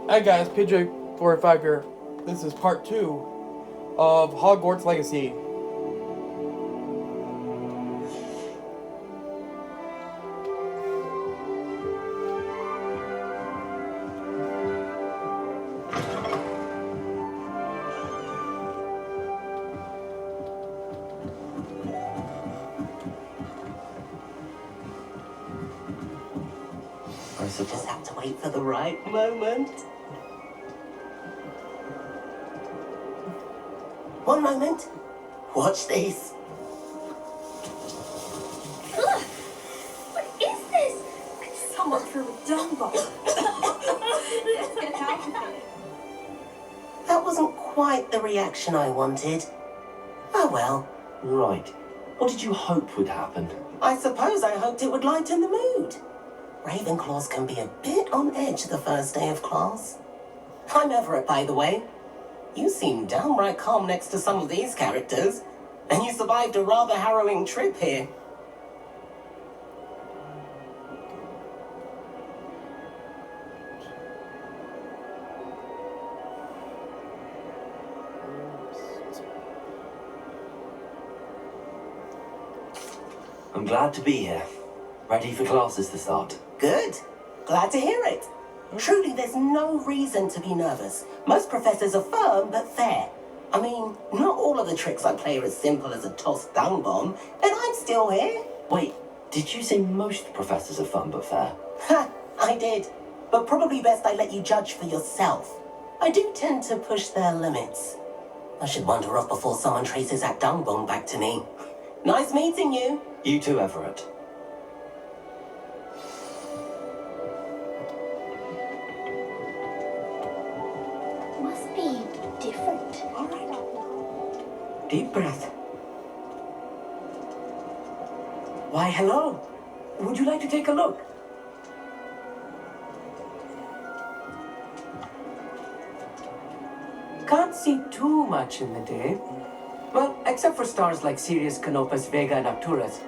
Hi guys, PJ45 here. This is part 2 of Hogwarts Legacy. I just have to wait for the right moment. One moment. Watch this. Ugh! What is this? Someone threw a dung bomb. Let's get out of here. That wasn't quite the reaction I wanted. Oh well. Right. What did you hope would happen? I suppose I hoped it would lighten the mood. Ravenclaws can be a bit on edge the first day of class. I'm Everett, by the way. You seem downright calm next to some of these characters, and you survived a rather harrowing trip here. I'm glad to be here. Ready for classes to start. Good. Glad to hear it. Truly, there's no reason to be nervous. Most professors are firm but fair. I mean, not all of the tricks I play are as simple as a tossed dung bomb, and I'm still here. Wait, did you say most professors are fun but fair? Ha, I did. But probably best I let you judge for yourself. I do tend to push their limits. I should wander off before someone traces that dung bomb back to me. Nice meeting you. You too, Everett. Must be different. All right. Deep breath. Why, hello. Would you like to take a look? Can't see too much in the day. Well, except for stars like Sirius, Canopus, Vega, and Arcturus.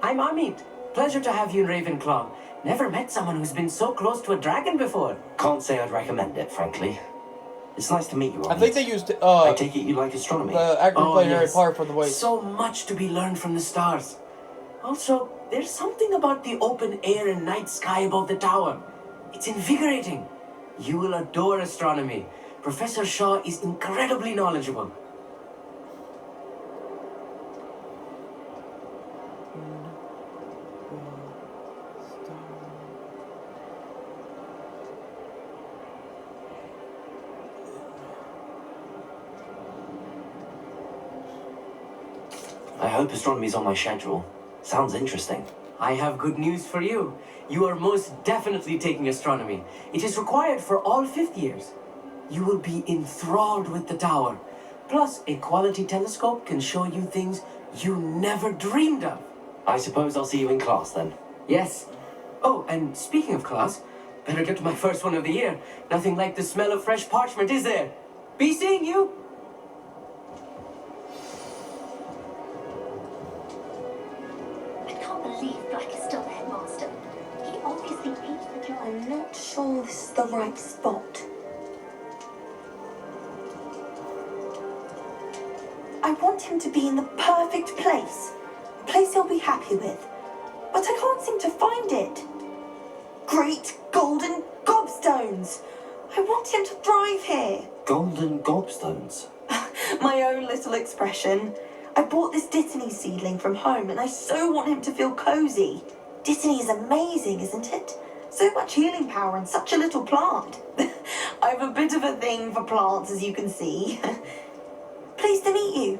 I'm Amit. Pleasure to have you in Ravenclaw. Never met someone who's been so close to a dragon before. Can't say I'd recommend it, frankly. It's nice to meet you, I think they used I take it you like astronomy. the actor who played Harry yes. Potter for the voice. So much to be learned from the stars. Also, there's something about the open air and night sky above the tower. It's invigorating. You will adore astronomy. Professor Shaw is incredibly knowledgeable. I hope astronomy's on my schedule. Sounds interesting. I have good news for you. You are most definitely taking astronomy. It is required for all fifth years. You will be enthralled with the tower. Plus, a quality telescope can show you things you never dreamed of. I suppose I'll see you in class then. Yes. Oh, and speaking of class, better get to my first one of the year. Nothing like the smell of fresh parchment, is there? Be seeing you. I can't believe Black is still the headmaster. He obviously hates the job. I'm not sure this is the right spot. I want him to be in the perfect place. A place he'll be happy with. But I can't seem to find it. Great golden gobstones! I want him to thrive here. Golden gobstones. My own little expression. I bought this Dittany seedling from home and I so want him to feel cozy. Dittany is amazing, isn't it? So much healing power in such a little plant. I have a bit of a thing for plants, as you can see. Pleased to meet you.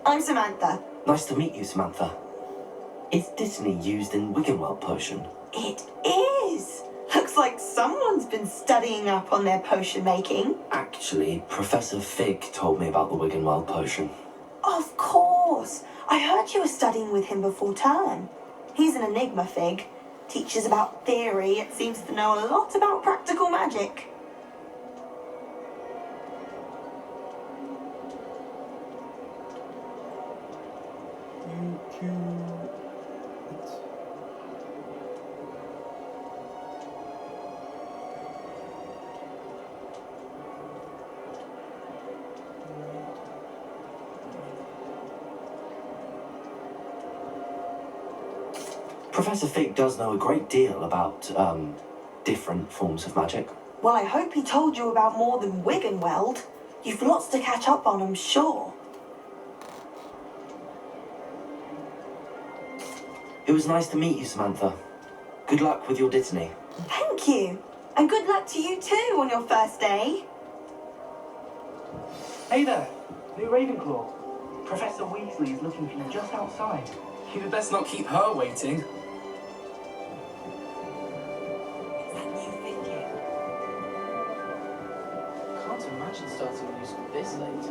I'm Samantha. Nice to meet you, Samantha. Is Disney used in Wiggenweld potion? It is. Looks like someone's been studying up on their potion making. Actually, Professor Fig told me about the Wiggenweld potion. Of course. I heard you were studying with him before term. He's an enigma, Fig. Teaches about theory, yet seems to know a lot about practical magic. Professor Fig does know a great deal about, different forms of magic. Well, I hope he told you about more than Wiggenweld. You've lots to catch up on, I'm sure. It was nice to meet you, Samantha. Good luck with your Dittany. Thank you. And good luck to you too on your first day. Hey there, new Ravenclaw. Professor Weasley is looking for you just outside. You'd best not keep her waiting. Can't imagine starting new school this late.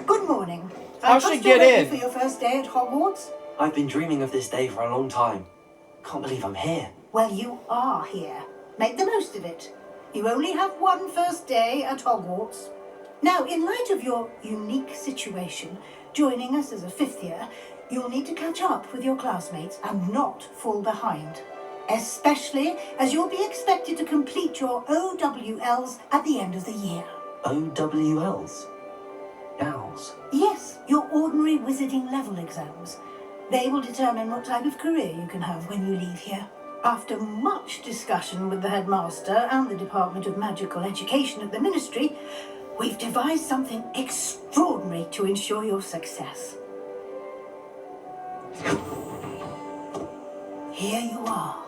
Good morning. How I should trust get you're ready in? for your first day at Hogwarts? I've been dreaming of this day for a long time. Can't believe I'm here. Well, you are here. Make the most of it. You only have one first day at Hogwarts. Now, in light of your unique situation, joining us as a fifth year, you'll need to catch up with your classmates and not fall behind. Especially as you'll be expected to complete your OWLs at the end of the year. OWLs? Owls. Yes, your ordinary wizarding level exams. They will determine what type of career you can have when you leave here. After much discussion with the headmaster and the Department of Magical Education at the Ministry, we've devised something extraordinary to ensure your success. Here you are.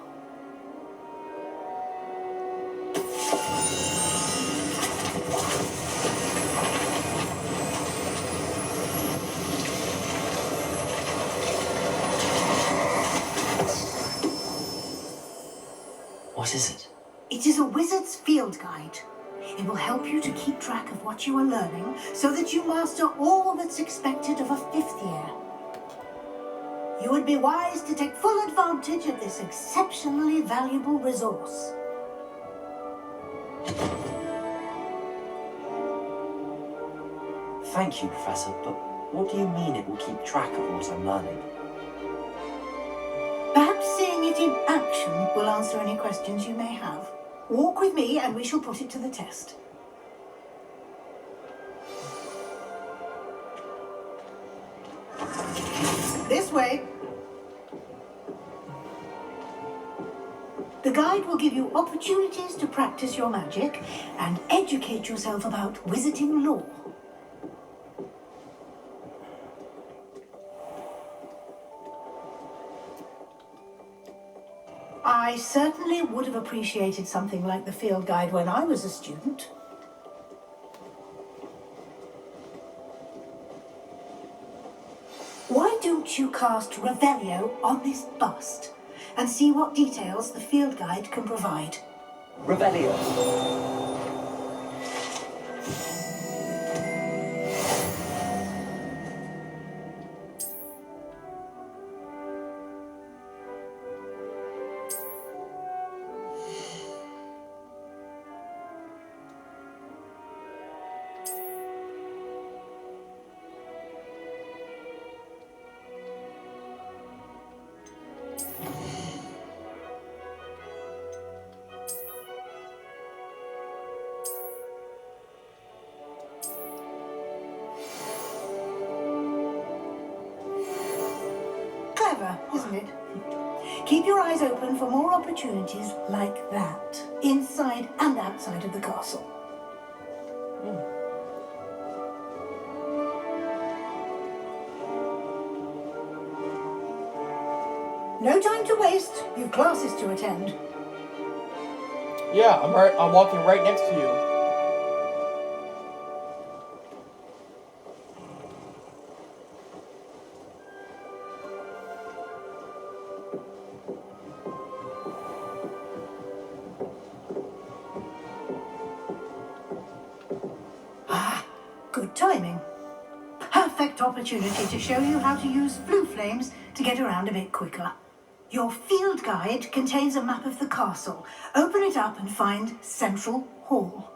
What is it? It is a wizard's field guide. It will help you to keep track of what you are learning so that you master all that's expected of a fifth year. You would be wise to take full advantage of this exceptionally valuable resource. Thank you, Professor, but what do you mean it will keep track of what I'm learning? Perhaps seeing it in action will answer any questions you may have. Walk with me and we shall put it to the test. This way. The guide will give you opportunities to practice your magic and educate yourself about wizarding lore. I certainly would have appreciated something like the field guide when I was a student. Why don't you cast Revelio on this bust and see what details the field guide can provide? Revelio. Clever, isn't it? Keep your eyes open for more opportunities like that, inside and outside of the castle. No time to waste. You've classes to attend. Yeah, I'm walking right next to you. Good timing. Perfect opportunity to show you how to use Blue Flames to get around a bit quicker. Your field guide contains a map of the castle. Open it up and find Central Hall.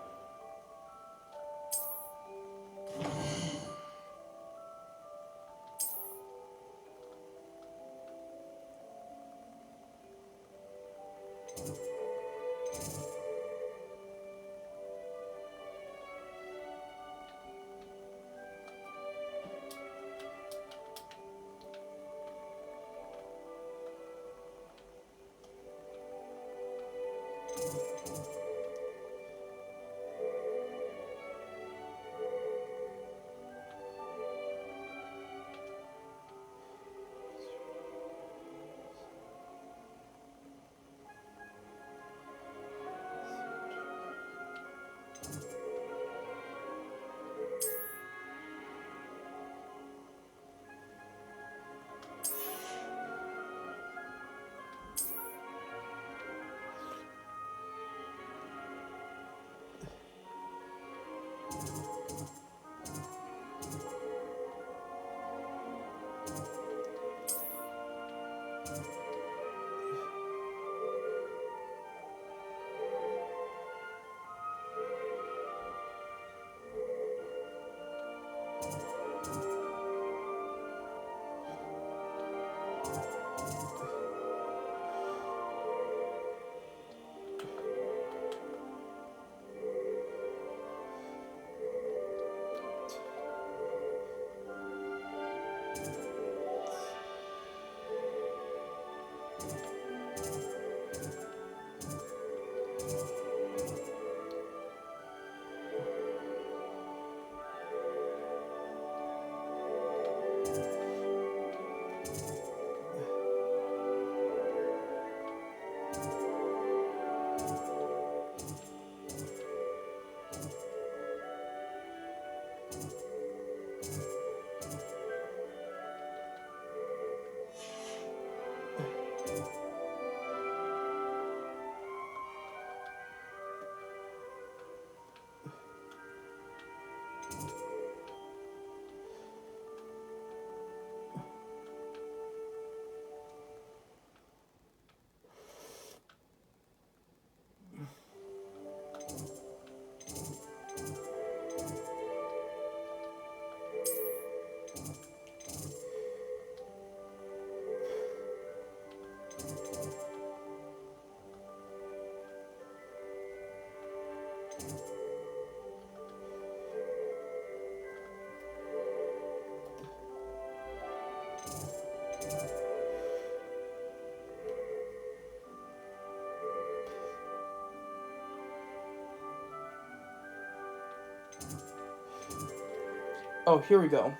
Oh, here we go.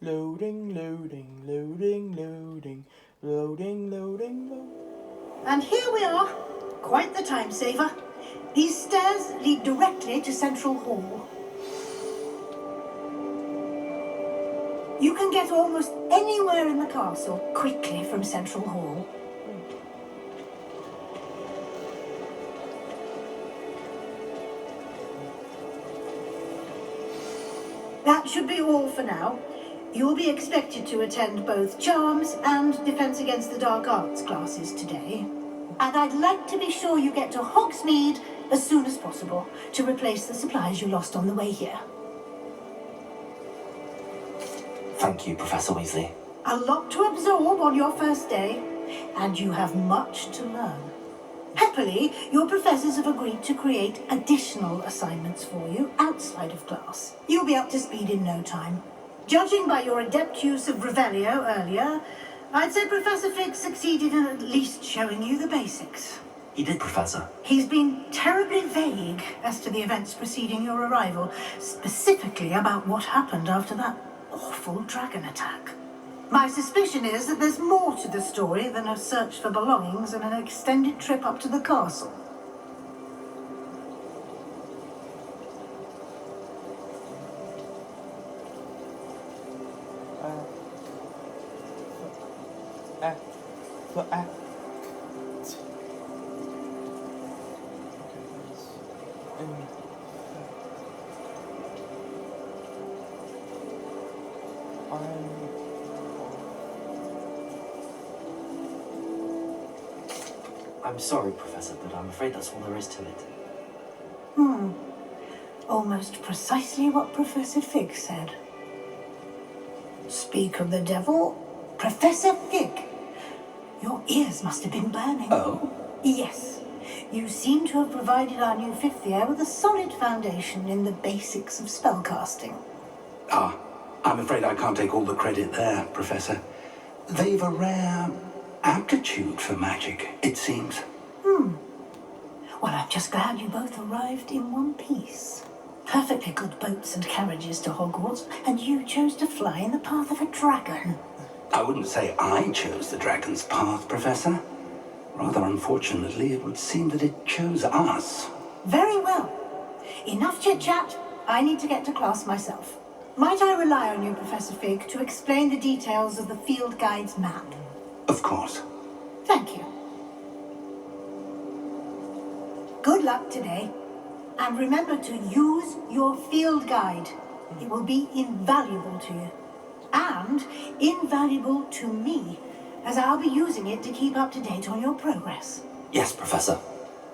Loading, loading, loading, loading, loading, loading, loading. And here we are. Quite the time saver. These stairs lead directly to Central Hall. You can get almost anywhere in the castle quickly from Central Hall. That should be all for now. You'll be expected to attend both Charms and Defense Against the Dark Arts classes today. And I'd like to be sure you get to Hogsmeade as soon as possible to replace the supplies you lost on the way here. Thank you, Professor Weasley. A lot to absorb on your first day, and you have much to learn. Happily, your professors have agreed to create additional assignments for you outside of class. You'll be up to speed in no time. Judging by your adept use of Revelio earlier, I'd say Professor Fig succeeded in at least showing you the basics. He did, Professor. He's been terribly vague as to the events preceding your arrival, specifically about what happened after that awful dragon attack. My suspicion is that there's more to the story than a search for belongings and an extended trip up to the castle. I'm sorry, Professor, but I'm afraid that's all there is to it. Almost precisely what Professor Fig said. Speak of the devil, Professor Fig. Your ears must have been burning. Oh? Yes. You seem to have provided our new fifth year with a solid foundation in the basics of spellcasting. I'm afraid I can't take all the credit there, Professor. They've a rare aptitude for magic, it seems. Well, I'm just glad you both arrived in one piece. Perfectly good boats and carriages to Hogwarts, and you chose to fly in the path of a dragon. I wouldn't say I chose the dragon's path, Professor. Rather unfortunately, it would seem that it chose us. Very well. Enough chit-chat. I need to get to class myself. Might I rely on you, Professor Fig, to explain the details of the field guide's map? Of course. Thank you. Good luck today. And remember to use your field guide. It will be invaluable to you. And invaluable to me, as I'll be using it to keep up to date on your progress. Yes, Professor.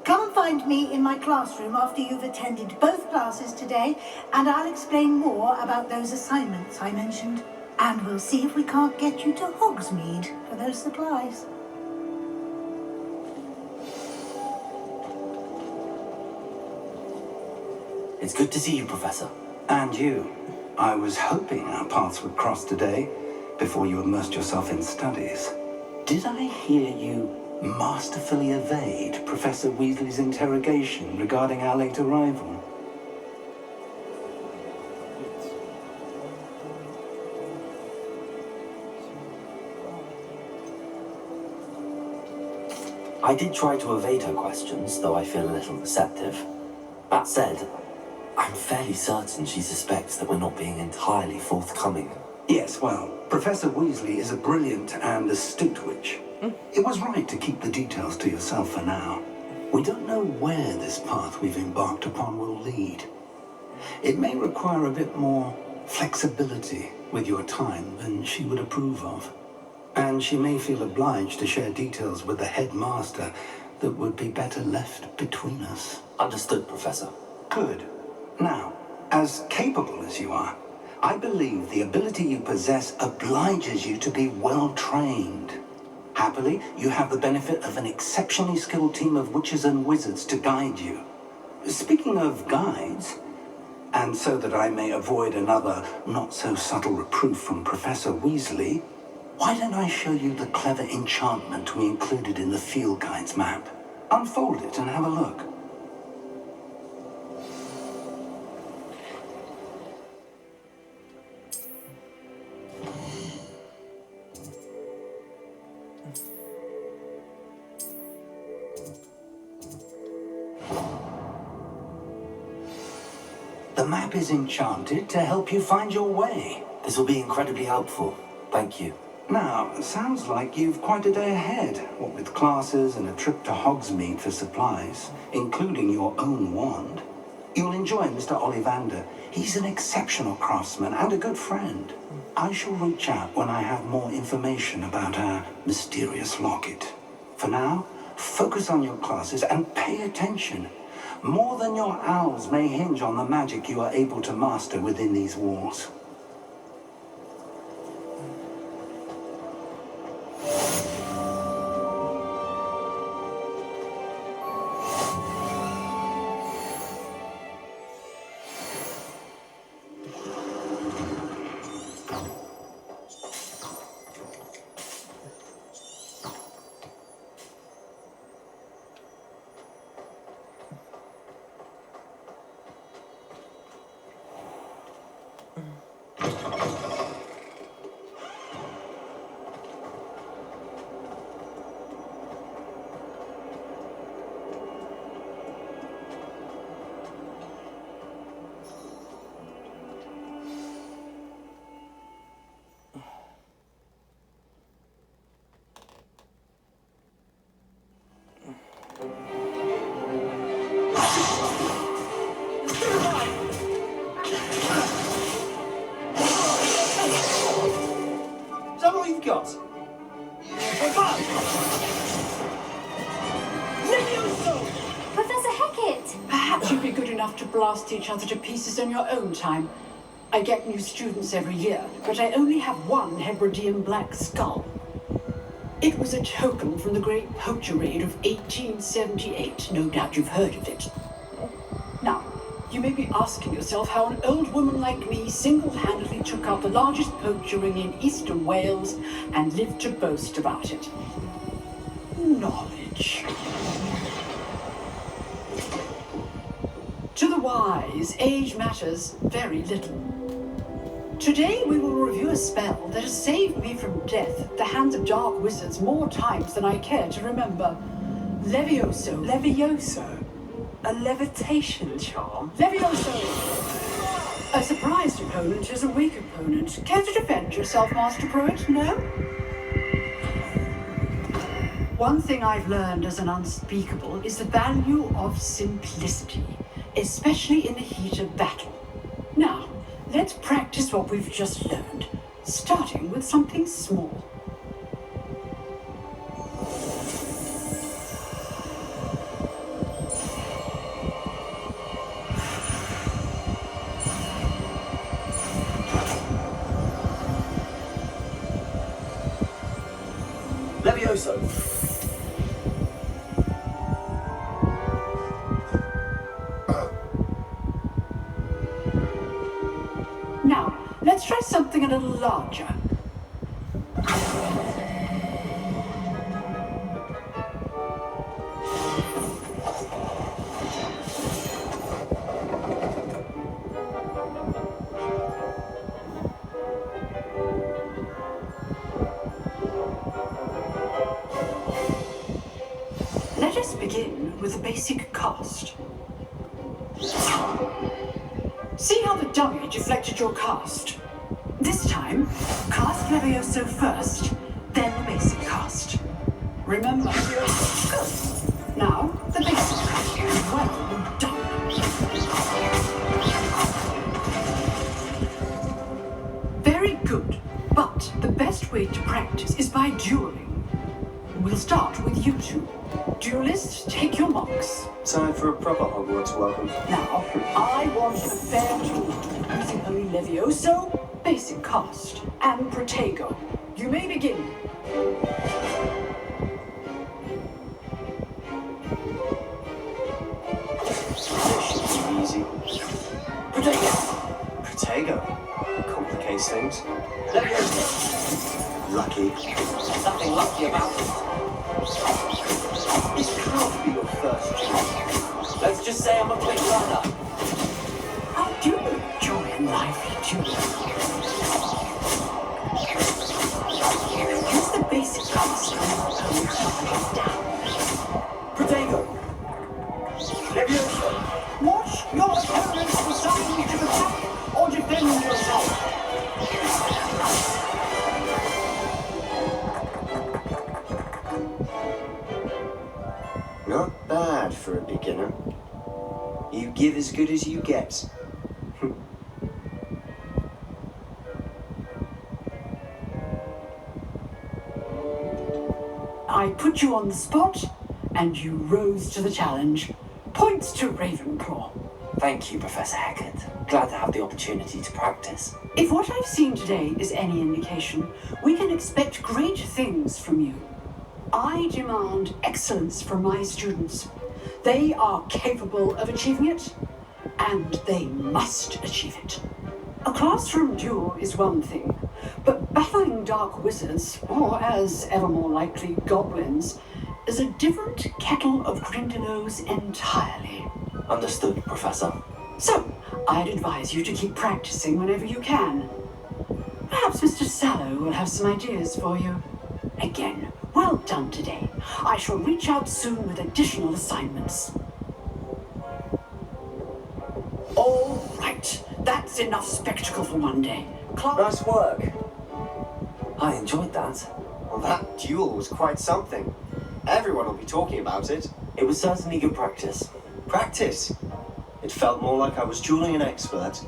Come and find me in my classroom after you've attended both classes today, and I'll explain more about those assignments I mentioned. And we'll see if we can't get you to Hogsmeade for those supplies. It's good to see you, Professor. And you. I was hoping our paths would cross today, before you immersed yourself in studies. Did I hear you masterfully evade Professor Weasley's interrogation regarding our late arrival? I did try to evade her questions, though I feel a little receptive. That said, I'm fairly certain she suspects that we're not being entirely forthcoming. Yes, well, Professor Weasley is a brilliant and astute witch. It was right to keep the details to yourself for now. We don't know where this path we've embarked upon will lead. It may require a bit more flexibility with your time than she would approve of. And she may feel obliged to share details with the headmaster that would be better left between us. Understood, Professor. Good. Now, as capable as you are, I believe the ability you possess obliges you to be well trained. Happily, you have the benefit of an exceptionally skilled team of witches and wizards to guide you. Speaking of guides, and so that I may avoid another not-so-subtle reproof from Professor Weasley, why don't I show you the clever enchantment we included in the field guide's map? Unfold it and have a look. The map is enchanted to help you find your way. This will be incredibly helpful. Thank you. Now, sounds like you've quite a day ahead, what with classes and a trip to Hogsmeade for supplies, including your own wand. You'll enjoy Mr. Ollivander. He's an exceptional craftsman and a good friend. I shall reach out when I have more information about our mysterious locket. For now, focus on your classes and pay attention. More than your owls may hinge on the magic you are able to master within these walls. To blast each other to pieces on your own time. I get new students every year, but I only have one Hebridean black skull. It was a token from the Great Poacher Raid of 1878. No doubt you've heard of it. Now, you may be asking yourself how an old woman like me single-handedly took out the largest poacher ring in eastern Wales and lived to boast about it. Knowledge. To the wise, age matters very little. Today we will review a spell that has saved me from death at the hands of dark wizards more times than I care to remember. Levioso. Levioso? A levitation charm? Levioso! A surprised opponent is a weak opponent. Care to defend yourself, Master Pruitt? No? One thing I've learned as an unspeakable is the value of simplicity, especially in the heat of battle. Now, let's practice what we've just learned, starting with something small. Levioso! Now, let's try something a little larger. Let us begin with a basic cast. See how the dummy deflected your cast? This time, cast Levioso first, then the basic cast. Remember, good. Now, the basics. Well done. Very good. But the best way to practice is by dueling. We'll start with you two. Duelists, take your marks. Time for a proper Hogwarts welcome. Now, I want a fair duel using only Levioso, basic cast, and Protego. You may begin. This should be easy. Protego. Protego. Complicates things. Levioso. Lucky. Nothing lucky about it. This can't be your first duel. Let's just say I'm a quick runner. I do enjoy a lively duel. Use the basic cast on your own target down. Protego. Levioso. Watch your opponents decide to attack or defend yourself. Not bad for a beginner. You give as good as you get. I put you on the spot, and you rose to the challenge. Points to Ravenclaw. Thank you, Professor Hecat. Glad to have the opportunity to practice. If what I've seen today is any indication, we can expect great things from you. I demand excellence from my students. They are capable of achieving it, and they must achieve it. A classroom duel is one thing, but battling dark wizards, or as ever more likely goblins, is a different kettle of Grindylows entirely. Understood, Professor. So, I'd advise you to keep practicing whenever you can. Perhaps Mr. Sallow will have some ideas for you. Again, well done today. I shall reach out soon with additional assignments. All right, that's enough spectacle for one day. Nice work. I enjoyed that. Well, that duel was quite something. Everyone will be talking about it. It was certainly good practice. Practice? It felt more like I was dueling an expert.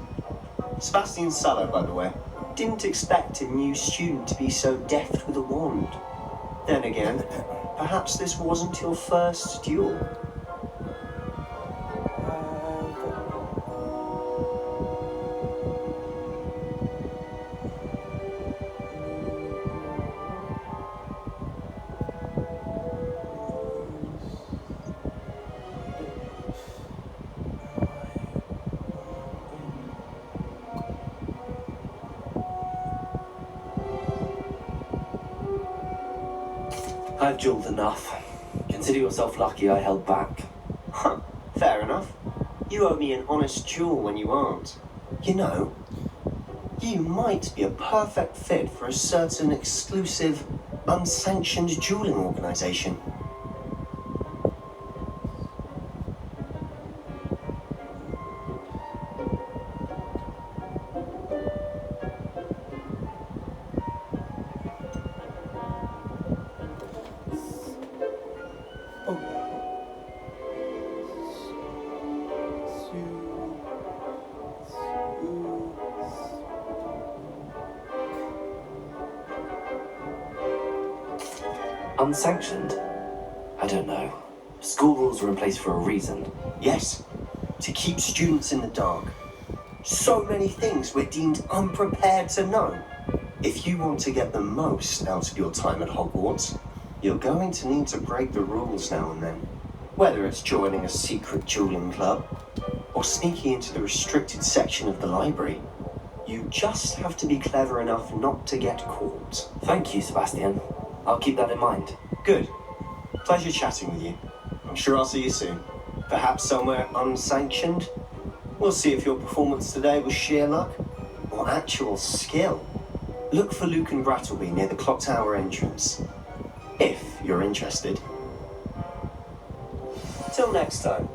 Sebastian Sallow, by the way, didn't expect a new student to be so deft with a wand. Then again, perhaps this wasn't your first duel. I've dueled enough. Consider yourself lucky I held back. Huh, fair enough. You owe me an honest duel when you aren't. You know, you might be a perfect fit for a certain exclusive, unsanctioned dueling organization. Unsanctioned? I don't know. School rules are in place for a reason. Yes, to keep students in the dark. So many things we're deemed unprepared to know. If you want to get the most out of your time at Hogwarts, you're going to need to break the rules now and then. Whether it's joining a secret dueling club, or sneaking into the restricted section of the library, you just have to be clever enough not to get caught. Thank you, Sebastian. I'll keep that in mind. Good. Pleasure chatting with you. I'm sure I'll see you soon. Perhaps somewhere unsanctioned? We'll see if your performance today was sheer luck or actual skill. Look for Luke and Brattleby near the clock tower entrance. If you're interested. Till next time.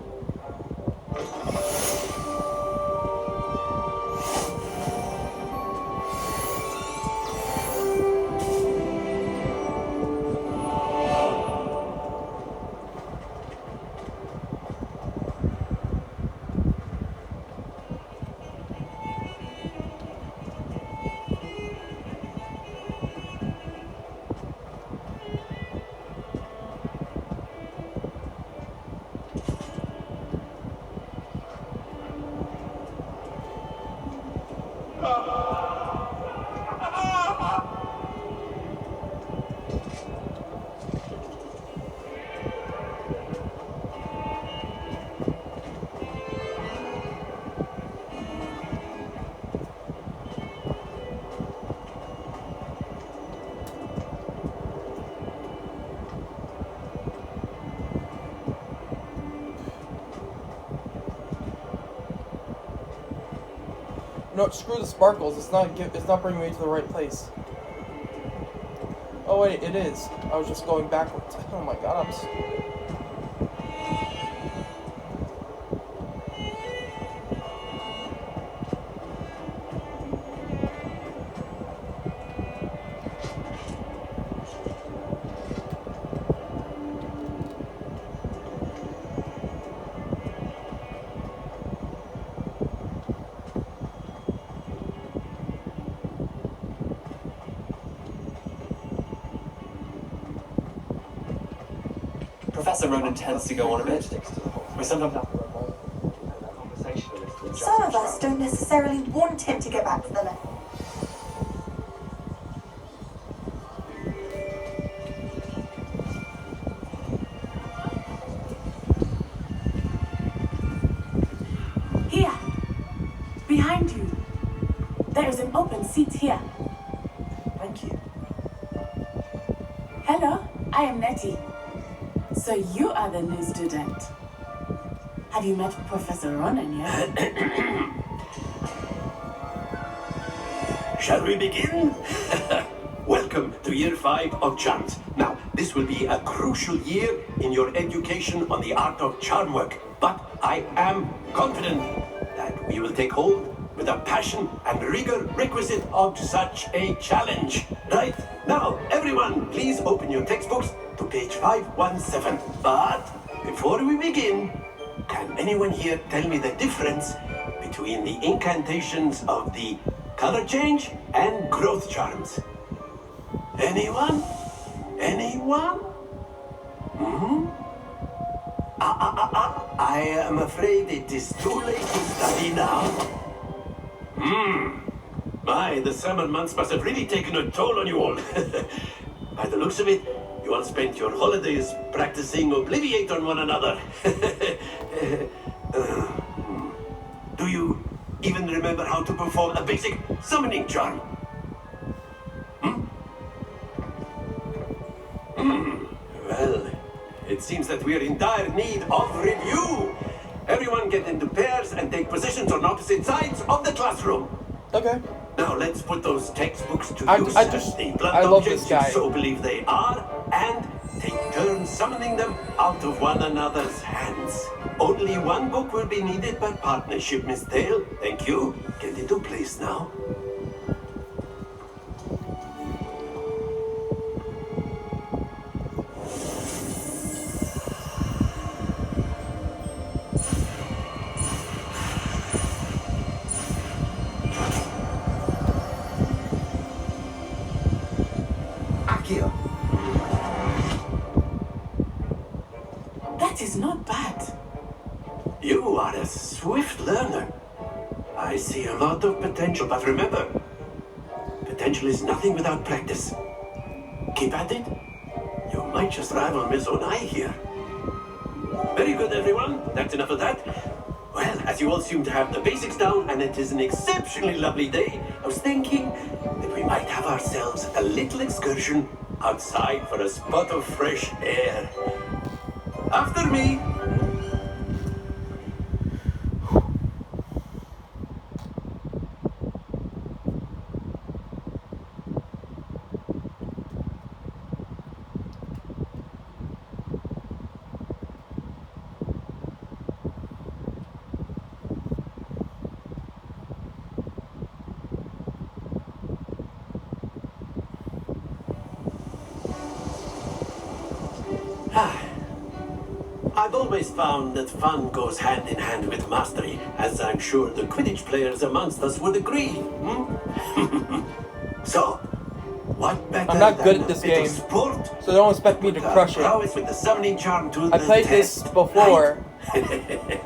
No, screw the sparkles. It's not bringing me to the right place. Oh wait, it is. I was just going backwards. Oh my god, Professor Ronan tends to go on a bit. We sometimes have to revolve that conversationalist and Some of us don't necessarily want him to get back to the left. Here, behind you. There is an open seat here. Thank you. Hello, I am Nettie. So you are the new student. Have you met Professor Ronan yet? Shall we begin? Welcome to year 5 of charms. Now, this will be a crucial year in your education on the art of charm work, but I am confident that we will take hold with the passion and rigor requisite of such a challenge. Right? Now, everyone, please open your textbooks to page 517. But before we begin, can anyone here tell me the difference between the incantations of the color change and growth charms? Anyone? Anyone? I am afraid it is too late to study now. My, the summer months must have really taken a toll on you all. By the looks of it, you all spent your holidays practicing Obliviate on one another. Do you even remember how to perform a basic summoning charm? Well, it seems that we are in dire need of review. Everyone get into pairs and take positions on opposite sides of the classroom. Okay. Now let's put those textbooks to use I as the blunt love objects this guy. you so believe they are, and take turns summoning them out of one another's hands. Only one book will be needed by partnership, Miss Dale. Thank you. Get into place now. That is not bad. You are a swift learner. I see a lot of potential, but remember, potential is nothing without practice. Keep at it. You might just rival Miss Onai here. Very good, everyone. That's enough of that. Well, as you all seem to have the basics down, and it is an exceptionally lovely day, I was thinking that we might have ourselves a little excursion outside for a spot of fresh air. After me. I've always found that fun goes hand in hand with mastery, as I'm sure the Quidditch players amongst us would agree. So, what better I'm not good than at this a bit of game, sport so don't expect me to crush it. prowess with the summoning charm to I the played this test, before. right?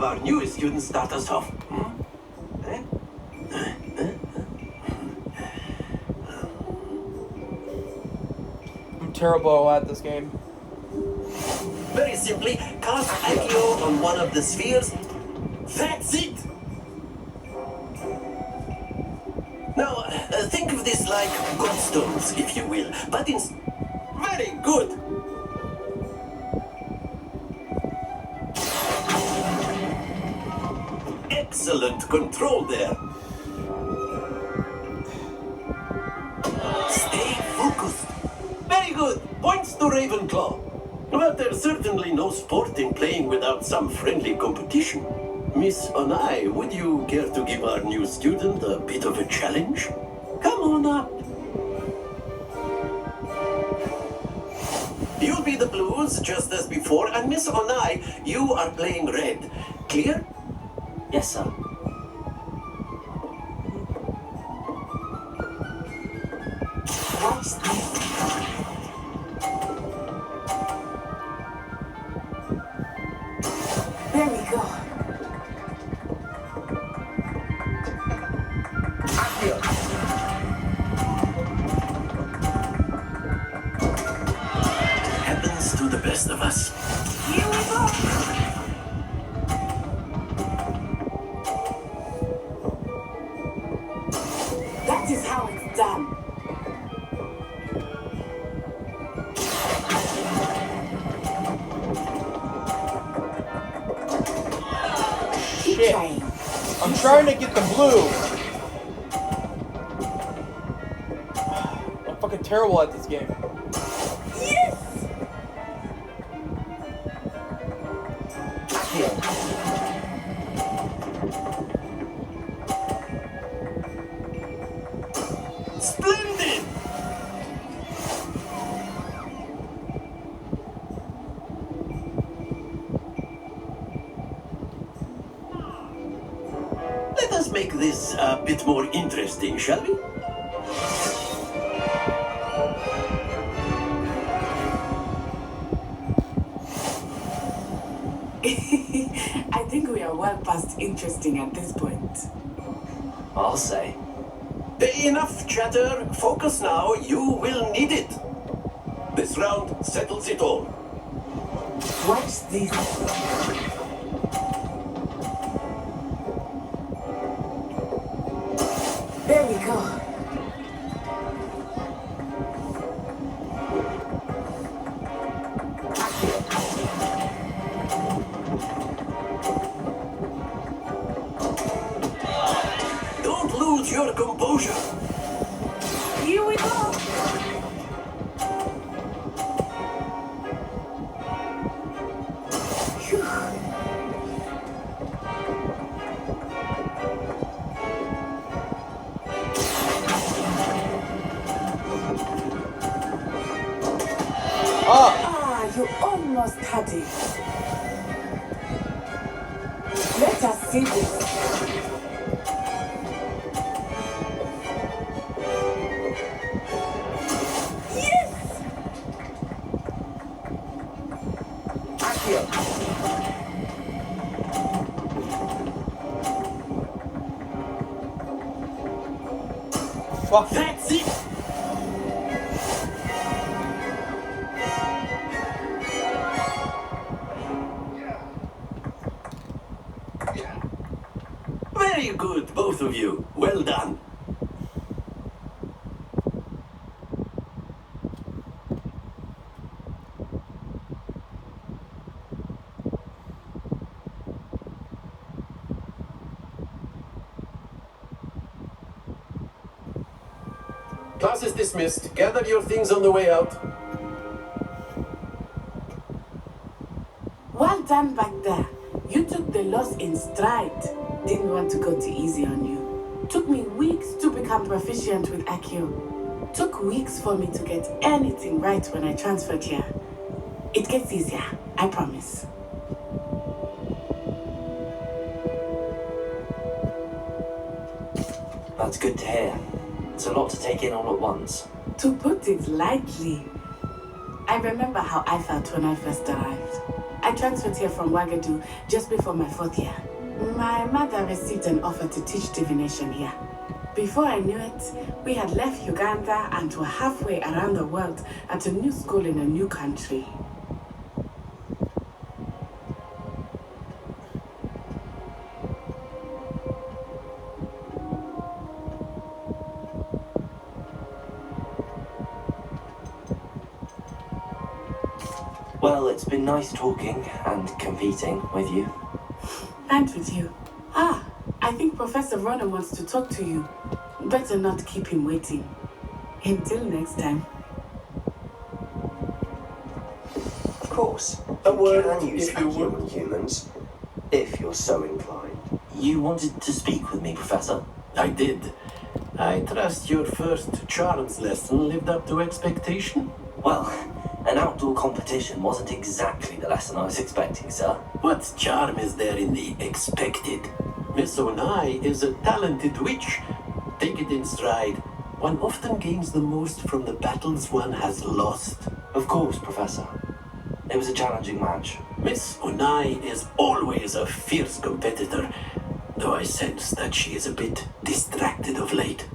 have our newest student start us off. I'm terrible at this game. Very simply, cast Accio on one of the spheres. That's it! Now, think of this like godstones, if you will, but in... Very good! Excellent control there. Stay focused. Very good. Points to Ravenclaw. But there's certainly no sport in playing without some friendly competition. Miss Onai, would you care to give our new student a bit of a challenge? Come on up. You'll be the blues just as before, and Miss Onai, you are playing red. Clear? Yes, sir. Watch this. There we go. Happens to the best of us. Here we go. That is how it's done. Shit. I'm trying to get the blue. I'm fucking terrible at this game. Yes! Splendid! Let us make this a bit more interesting, shall we? I think we are well past interesting at this point. I'll say. Enough chatter. Focus now. You will need it. This round settles it all. Watch this. There we go. Don't lose your composure. Here we go. You almost had it. Let us see this. Fuck. That's it! Very good, both of you. Well done. Class is dismissed. Gather your things on the way out. Well done back there. You took the loss in stride. Didn't want to go too easy on you. Took me weeks to become proficient with Accio. Took weeks for me to get anything right when I transferred here. It gets easier, I promise. That's good to hear. It's a lot to take in all at once. To put it lightly, I remember how I felt when I first arrived. I transferred here from Wagadu just before my 4th year. My mother received an offer to teach divination here. Before I knew it, we had left Uganda and were halfway around the world at a new school in a new country. Well, it's been nice talking and competing with you. And with you. I think Professor Ronan wants to talk to you. Better not keep him waiting. Until next time. Of course. A word You can use if you Accio would. on humans, if you're so inclined. You wanted to speak with me, Professor? I did. I trust your first charms lesson lived up to expectation? Well, an outdoor competition wasn't exactly the lesson I was expecting, sir. What charm is there in the expected? Miss Onai is a talented witch. Take it in stride. One often gains the most from the battles one has lost. Of course, Professor. It was a challenging match. Miss Onai is always a fierce competitor, though I sense that she is a bit distracted of late.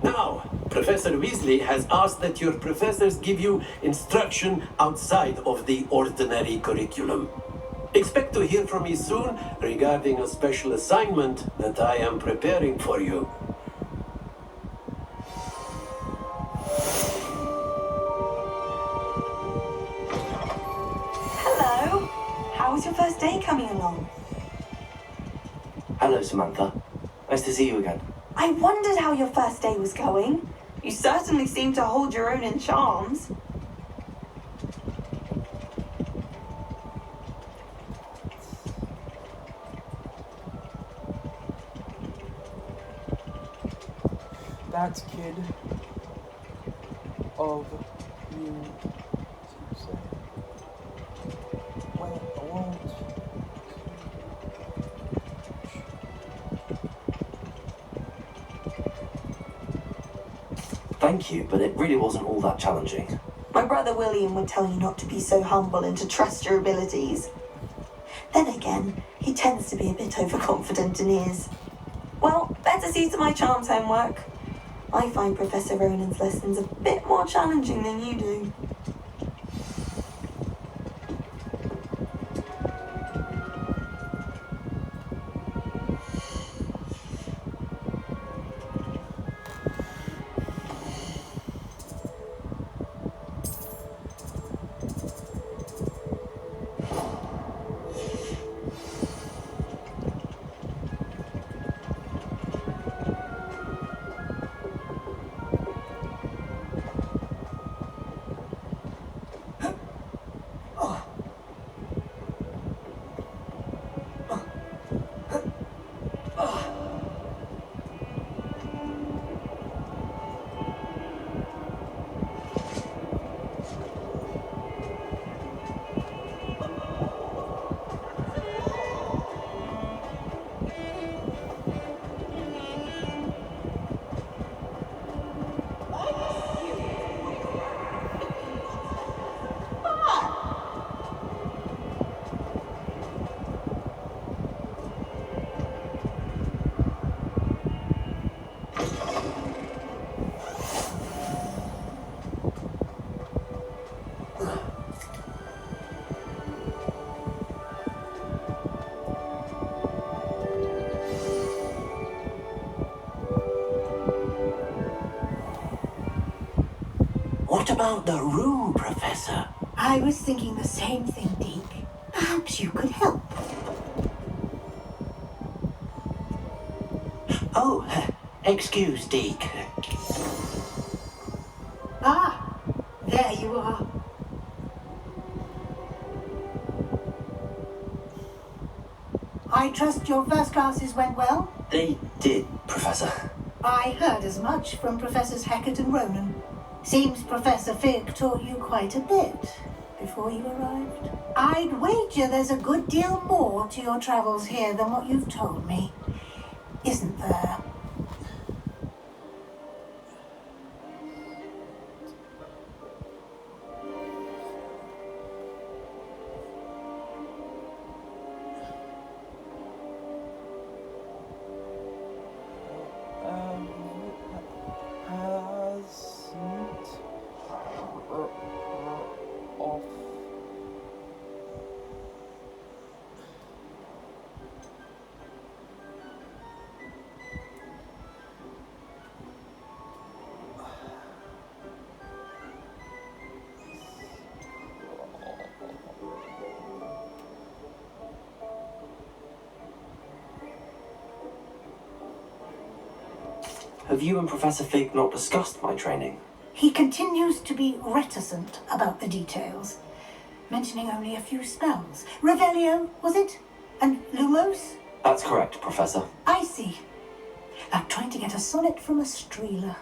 Now, Professor Weasley has asked that your professors give you instruction outside of the ordinary curriculum. Expect to hear from me soon regarding a special assignment that I am preparing for you. Hello. How's your first day coming along? Hello, Samantha. Nice to see you again. I wondered how your first day was going. You certainly seem to hold your own in charms. That's kid of you. Well, I won't. Thank you, but it really wasn't all that challenging. My brother William would tell you not to be so humble and to trust your abilities. Then again, he tends to be a bit overconfident in his. Well, better see to my charms homework. I find Professor Ronan's lessons a bit more challenging than you do. What about the room, Professor? I was thinking the same thing, Deke. Perhaps you could help. Oh, excuse, Deke. Ah, there you are. I trust your first classes went well? They did, Professor. I heard as much from Professors Hackett and Ronan. Seems Professor Fig taught you quite a bit before you arrived. I'd wager there's a good deal more to your travels here than what you've told me. Isn't there? Have you and Professor Fig not discussed my training? He continues to be reticent about the details, mentioning only a few spells. Revelio, was it? And Lumos? That's correct, Professor. I see. Like trying to get a sonnet from a streeler.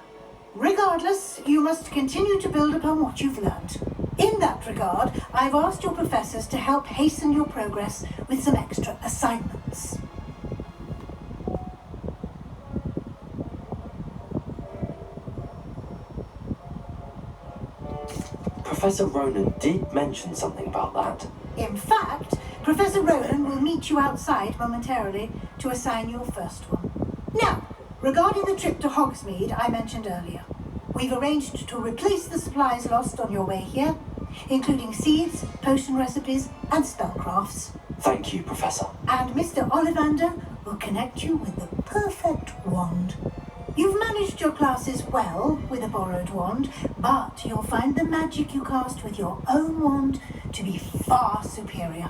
Regardless, you must continue to build upon what you've learned. In that regard, I've asked your professors to help hasten your progress with some extra assignments. Professor Ronan did mention something about that. In fact, Professor Ronan will meet you outside momentarily to assign your first one. Now, regarding the trip to Hogsmeade I mentioned earlier, we've arranged to replace the supplies lost on your way here, including seeds, potion recipes, and spellcrafts. Thank you, Professor. And Mr. Ollivander will connect you with the perfect wand. You've managed your classes well with a borrowed wand, but you'll find the magic you cast with your own wand to be far superior.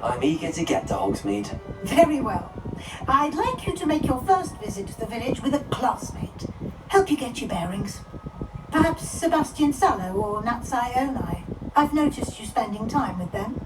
I'm eager to get to Hogsmeade. Very well. I'd like you to make your first visit to the village with a classmate. Help you get your bearings. Perhaps Sebastian Sallow or Natsai Onai. I've noticed you spending time with them.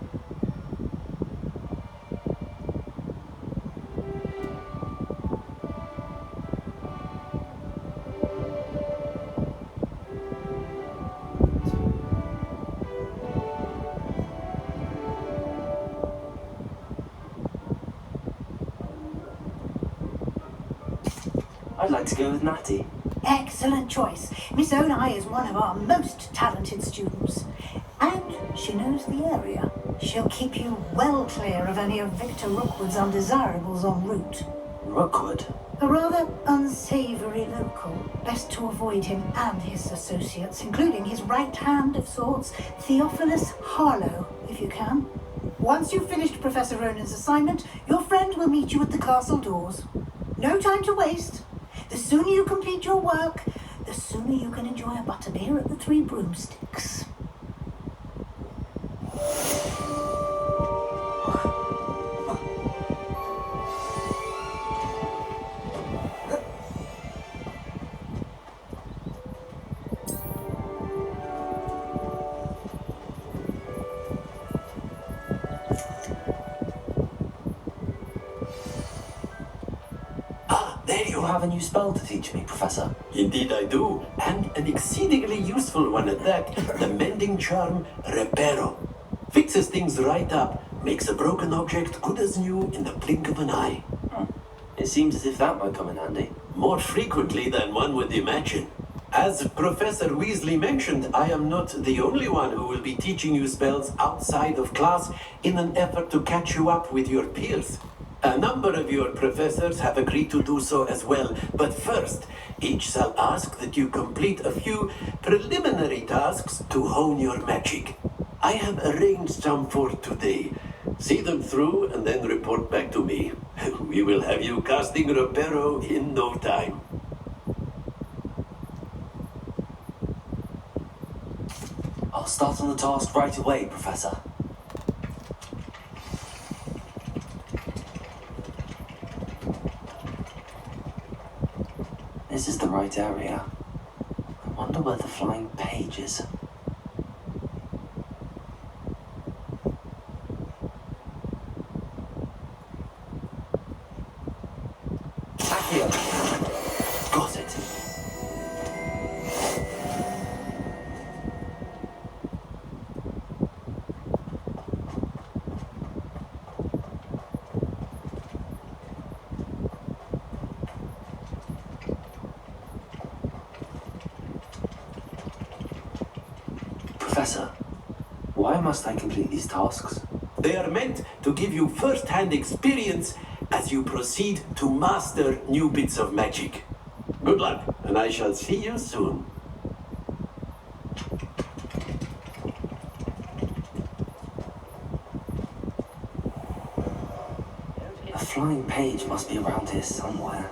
I'd like to go with Natty. Excellent choice. Miss Onai is one of our most talented students. And she knows the area. She'll keep you well clear of any of Victor Rookwood's undesirables en route. Rookwood? A rather unsavory local. Best to avoid him and his associates, including his right hand of sorts, Theophilus Harlow, if you can. Once you've finished Professor Ronan's assignment, your friend will meet you at the castle doors. No time to waste. The sooner you complete your work, the sooner you can enjoy a butterbeer at the Three Broomsticks. There you have a new spell to teach me, Professor. Indeed I do, and an exceedingly useful one at that. The mending charm Reparo. Fixes things right up, makes a broken object good as new in the blink of an eye. It seems as if that might come in handy. More frequently than one would imagine. As Professor Weasley mentioned, I am not the only one who will be teaching you spells outside of class in an effort to catch you up with your peers. A number of your professors have agreed to do so as well, but first, each shall ask that you complete a few preliminary tasks to hone your magic. I have arranged some for today. See them through and then report back to me. We will have you casting Reparo in no time. I'll start on the task right away, Professor. This is the right area. I wonder where the flying page is. Accio! Got it! Professor, why must I complete these tasks? They are meant to give you first-hand experience as you proceed to master new bits of magic. Good luck, and I shall see you soon. A flying page must be around here somewhere.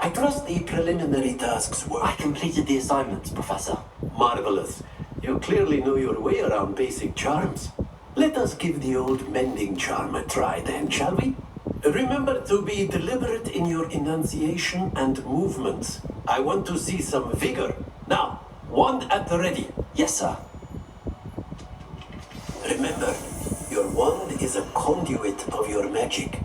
I trust the preliminary tasks were... I completed the assignments, Professor. Marvelous. You clearly know your way around basic charms. Let us give the old mending charm a try then, shall we? Remember to be deliberate in your enunciation and movements. I want to see some vigor. Now, wand at the ready. Yes, sir. Remember, your wand is a conduit of your magic.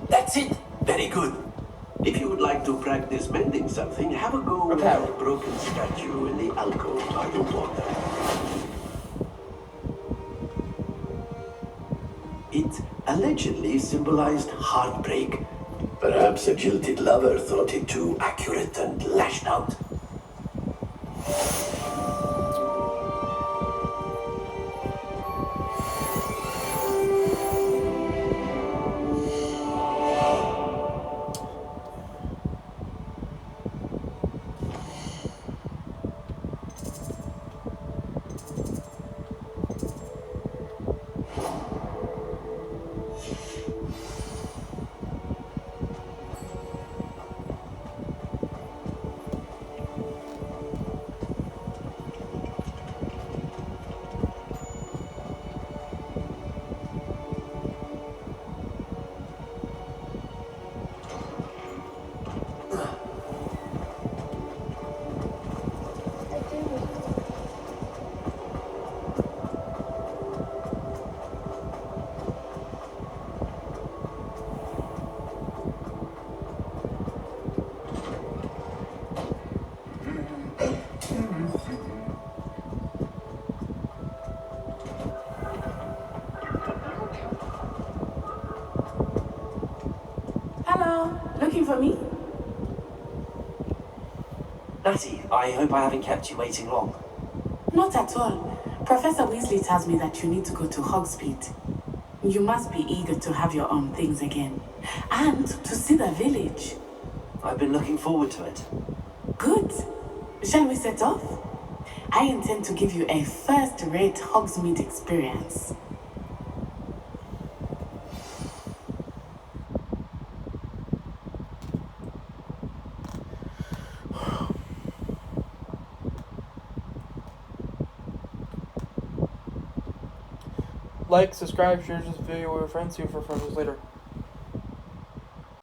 That's it. Very good. If you would like to practice mending something, have a go with that broken statue in the alcove by the water. It allegedly symbolized heartbreak. Perhaps a jilted lover thought it too accurate and lashed out. Hello, looking for me? Natty, I hope I haven't kept you waiting long. Not at all. Professor Weasley tells me that you need to go to Hogsmeade. You must be eager to have your own things again. And to see the village. I've been looking forward to it. Good. Shall we set off? I intend to give you a first-rate Hogsmeade experience. Like, subscribe, share this video with your friends, see you for videos later.